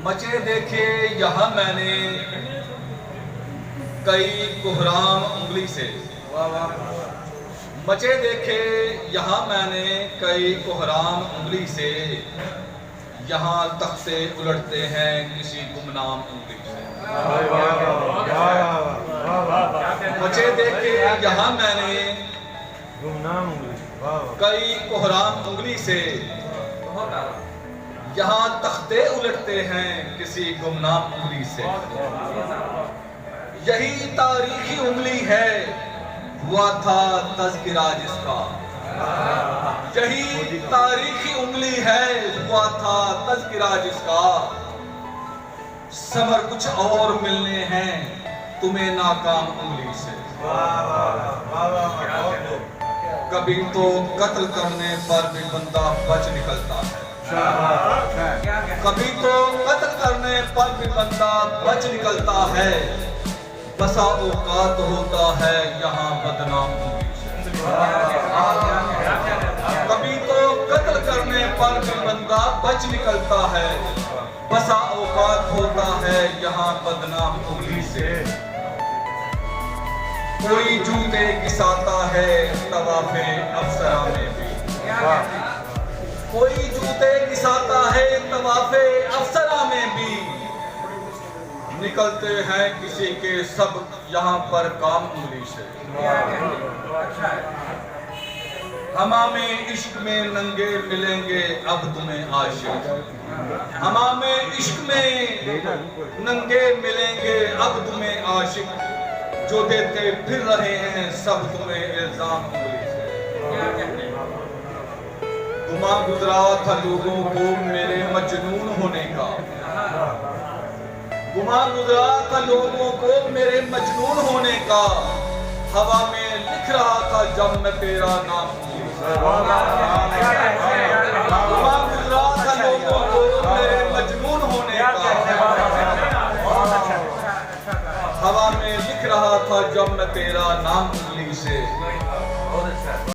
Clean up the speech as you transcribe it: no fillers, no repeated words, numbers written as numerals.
मचे देखे यहाँ मैंने कई कोहराम उंगली से। मचे देखे यहाँ मैंने कई कोहराम उंगली से, यहाँ तख्ते उलटते हैं किसी गुमनाम उंगली से। मचे देखे यहाँ मैंने गुमनाम उंगली कई कोहराम उंगली से, यहाँ तख्ते उलटते हैं किसी गुमनाम उंगली से। यही तारीखी उंगली है, हुआ था तज़किरा जिसका। यही तारीखी उंगली है, हुआ था तज़किरा जिसका। समर कुछ और मिलने हैं तुम्हें नाकाम उंगली से। कभी तो कत्ल करने पर भी बंदा बच निकलता है, कभी तो कत्ल करने पर भी बंदा बच निकलता है। बसा औकात होता है यहाँ बदनाम उंगली से। कभी तो कत्ल करने पर भी बंदा बच निकलता है, बसा औकात होता है यहाँ बदनाम उंगली से। कोई जूते घिसाता है तवाफे अफसरा में भी, कोई जूते घिसाता है तवाफे अफसरा में भी। निकलते हैं किसी के सब यहाँ पर काम उंगली से। हमामे इश्क में नंगे मिलेंगे अब तुम्हें आशिक, हमामे इश्क में नंगे मिलेंगे अब तुम्हें आशिक। जो देते फिर रहे हैं सब तुम्हें इल्जाम उंगली से। गुमा गुजरा था लोगों को मेरे मजनून होने का, गुमा गुजरा था लोगों को मेरे मजनून होने का। हवा में लिख रहा था जब मैं तेरा नाम उंगली से। गुमा गुजरा था लोगों को मेरे मजनून होने का। हवा में लिख रहा था जब मैं तेरा नाम उंगली से।